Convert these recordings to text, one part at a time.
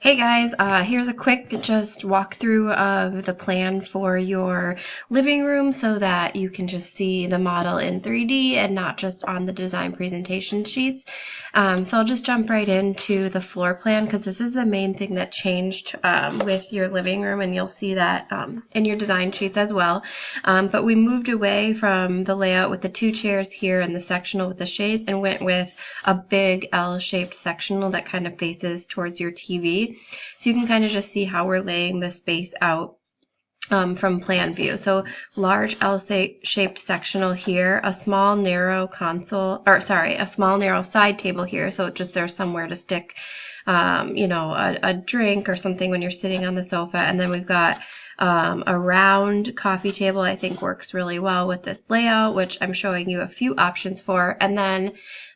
Hey guys, here's a quick just walkthrough of the plan for your living room so that you can just see the model in 3D and not just on the design presentation sheets. So I'll just jump right into the floor plan because this is the main thing that changed with your living room, and you'll see that in your design sheets as well. But we moved away from the layout with the two chairs here and the sectional with the chaise and went with a big L-shaped sectional that kind of faces towards your TV. So you can kind of just see how we're laying the space out from plan view. So large L-shaped sectional here, a small narrow console, or sorry, a small narrow side table here. So just there's somewhere to stick, a drink or something when you're sitting on the sofa. And then we've got a round coffee table. I think works really well with this layout, which I'm showing you a few options for. And then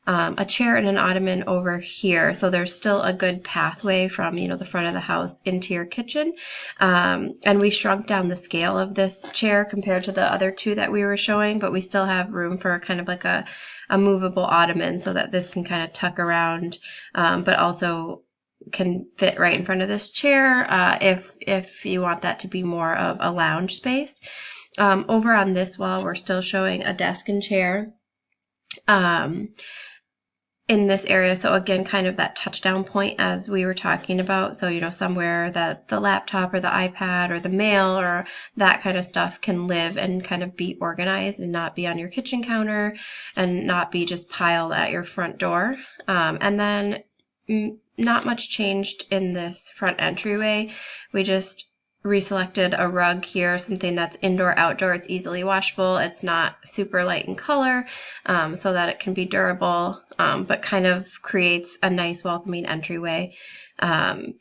a chair and an ottoman over here. So there's still a good pathway from, the front of the house into your kitchen. And we shrunk down the scale of this chair compared to the other two that we were showing, but we still have room for kind of like a movable ottoman so that this can kind of tuck around, but also can fit right in front of this chair if you want that to be more of a lounge space. Over on this wall, we're still showing a desk and chair in this area. So again, kind of that touchdown point as we were talking about. So, somewhere that the laptop or the iPad or the mail or that kind of stuff can live and kind of be organized and not be on your kitchen counter and not be just piled at your front door. And then not much changed in this front entryway. We just reselected a rug here, something that's indoor outdoor. It's easily washable, it's not super light in color, so that it can be durable, but kind of creates a nice welcoming entryway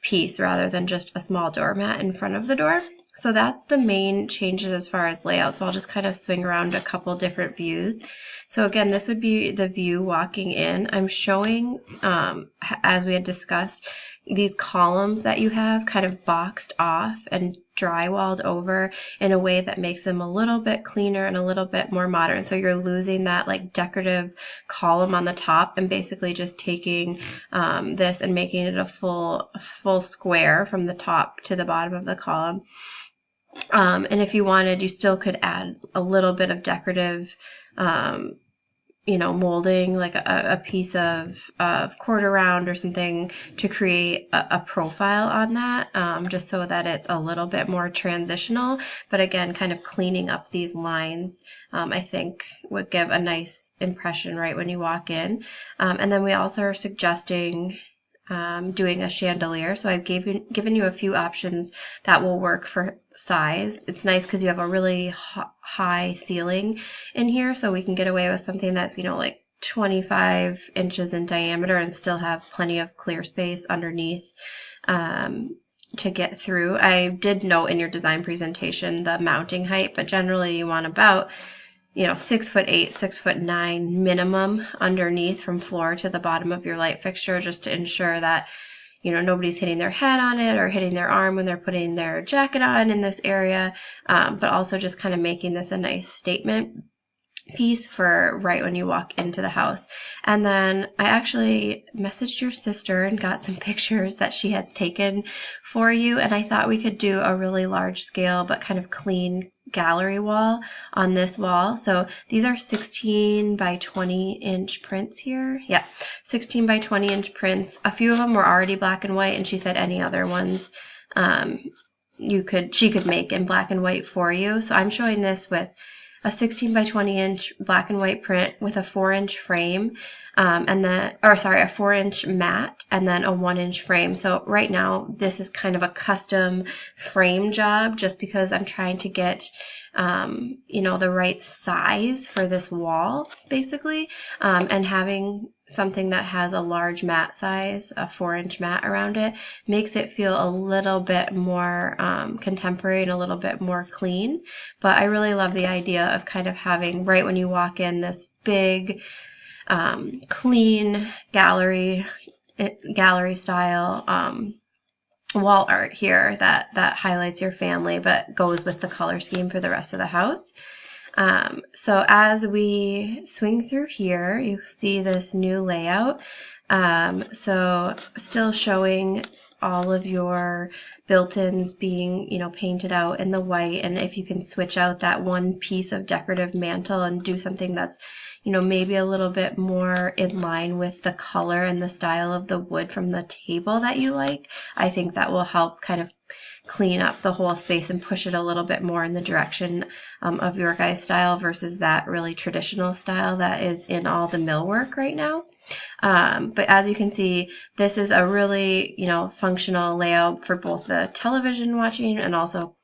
piece rather than just a small doormat in front of the door. So that's the main changes as far as layouts. So I'll just kind of swing around a couple different views. So again, this would be the view walking in. I'm showing, as we had discussed, these columns that you have kind of boxed off and drywalled over in a way that makes them a little bit cleaner and a little bit more modern. So you're losing that like decorative column on the top and basically just taking this and making it a full square from the top to the bottom of the column. And if you wanted, you still could add a little bit of decorative molding, like a piece of quarter round or something to create a profile on that, just so that it's a little bit more transitional. But again, kind of cleaning up these lines, I think would give a nice impression right when you walk in. And then we also are suggesting doing a chandelier. So I've given you a few options that will work for size. It's nice because you have a really high ceiling in here, so we can get away with something that's like 25 inches in diameter and still have plenty of clear space underneath to get through. I did note in your design presentation the mounting height, but generally you want about 6'8", 6'9" minimum underneath from floor to the bottom of your light fixture, just to ensure that nobody's hitting their head on it or hitting their arm when they're putting their jacket on in this area, but also just kind of making this a nice statement piece for right when you walk into the house. And then I actually messaged your sister and got some pictures that she had taken for you, and I thought we could do a really large scale but kind of clean gallery wall on this wall. So these are 16 by 20 inch prints here. Yeah, 16 by 20 inch prints. A few of them were already black and white, and she said any other ones she could make in black and white for you. So I'm showing this with a 16 by 20 inch black and white print with a 4-inch frame, a 4-inch mat, and then a 1-inch frame. So right now this is kind of a custom frame job just because I'm trying to get the right size for this wall basically, and having something that has a large mat size, a 4-inch mat around it, makes it feel a little bit more contemporary and a little bit more clean. But I really love the idea of kind of having right when you walk in this big clean gallery style wall art here that highlights your family but goes with the color scheme for the rest of the house. So as we swing through here, you see this new layout. So still showing all of your built-ins being, painted out in the white. And if you can switch out that one piece of decorative mantle and do something that's, maybe a little bit more in line with the color and the style of the wood from the table that you like, I think that will help kind of clean up the whole space and push it a little bit more in the direction of your guys' style versus that really traditional style that is in all the millwork right now. But as you can see, this is a really, functional layout for both the television watching and also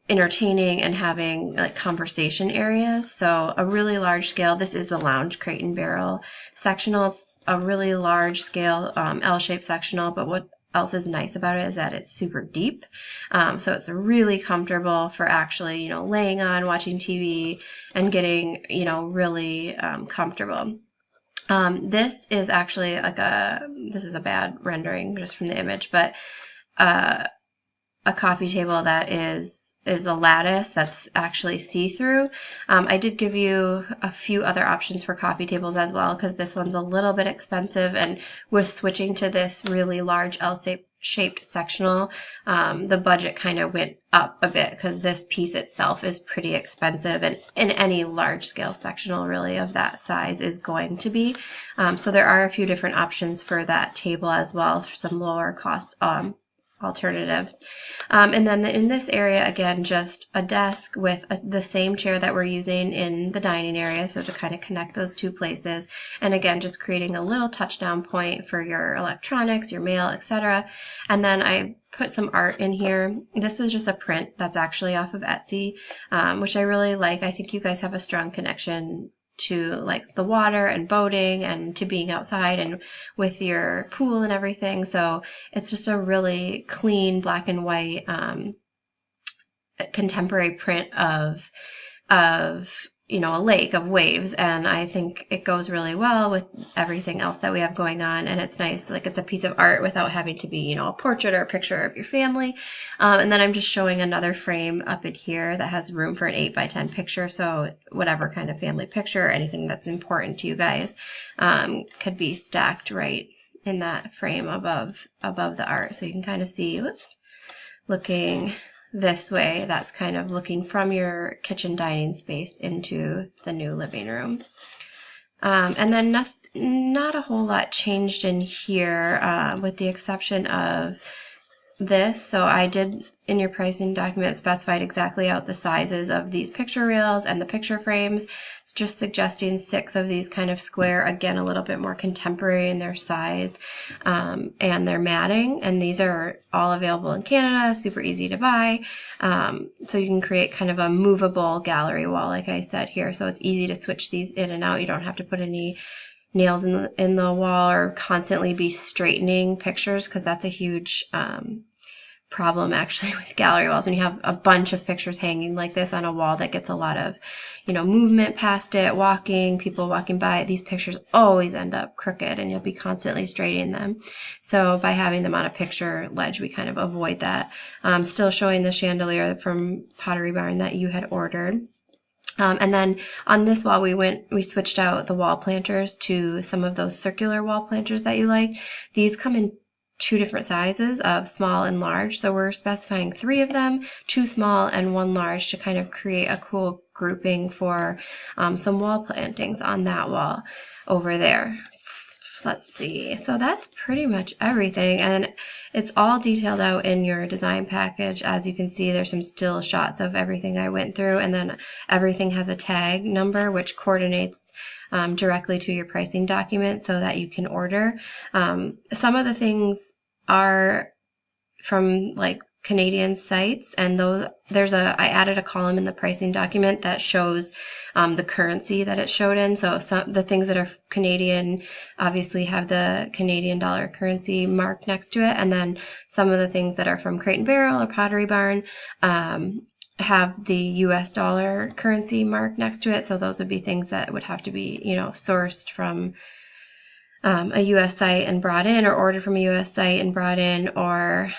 entertaining and having like conversation areas. So a really large scale, this is the lounge crate and barrel sectional. It's a really large scale L-shaped sectional, but what else is nice about it is that it's super deep. So it's really comfortable for actually, laying on, watching TV and getting, really comfortable. This is actually like this is a bad rendering just from the image, but a coffee table that is a lattice that's actually see-through. I did give you a few other options for coffee tables as well, because this one's a little bit expensive, and with switching to this really large L-shaped sectional, the budget kind of went up a bit because this piece itself is pretty expensive, and in any large scale sectional really of that size is going to be. So there are a few different options for that table as well, for some lower cost alternatives. And then in this area, again, just a desk with the same chair that we're using in the dining area, so to kind of connect those two places. And again, just creating a little touchdown point for your electronics, your mail, etc. And then I put some art in here. This was just a print that's actually off of Etsy, which I really like. I think you guys have a strong connection to like the water and boating and to being outside and with your pool and everything. So it's just a really clean black and white contemporary print of a lake of waves, and I think it goes really well with everything else that we have going on. And it's nice, like it's a piece of art without having to be a portrait or a picture of your family. And then I'm just showing another frame up in here that has room for an 8x10 picture, so whatever kind of family picture or anything that's important to you guys could be stacked right in that frame above the art. So you can kind of see, looking this way, that's kind of looking from your kitchen dining space into the new living room. And then not a whole lot changed in here with the exception of this. So I did, in your pricing document, specified exactly out the sizes of these picture reels and the picture frames. It's just suggesting 6 of these kind of square, again, a little bit more contemporary in their size and their matting. And these are all available in Canada, super easy to buy. So you can create kind of a movable gallery wall, like I said here. So it's easy to switch these in and out. You don't have to put any nails in the wall or constantly be straightening pictures, because that's a huge problem actually with gallery walls. When you have a bunch of pictures hanging like this on a wall that gets a lot of movement past it, people walking by, these pictures always end up crooked and you'll be constantly straightening them. So by having them on a picture ledge, we kind of avoid that. Still showing the chandelier from Pottery Barn that you had ordered. And then on this wall, we switched out the wall planters to some of those circular wall planters that you like. These come in 2 different sizes of small and large. So we're specifying 3 of them, 2 small and 1 large, to kind of create a cool grouping for some wall plantings on that wall over there. Let's see. So that's pretty much everything, and it's all detailed out in your design package. As you can see, there's some still shots of everything I went through, and then everything has a tag number which coordinates directly to your pricing document so that you can order. Some of the things are from like Canadian sites, and I added a column in the pricing document that shows the currency that it showed in. So the things that are Canadian obviously have the Canadian dollar currency marked next to it, and then some of the things that are from Crate and Barrel or Pottery Barn have the US dollar currency marked next to it. So those would be things that would have to be sourced from a US site and brought in, or ordered from a US site and brought in, or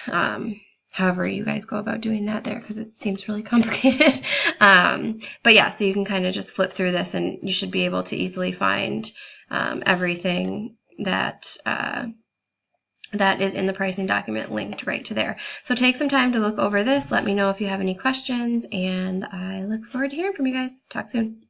however you guys go about doing that there, because it seems really complicated. But yeah, so you can kind of just flip through this and you should be able to easily find everything that that is in the pricing document linked right to there. So take some time to look over this. Let me know if you have any questions, and I look forward to hearing from you guys. Talk soon.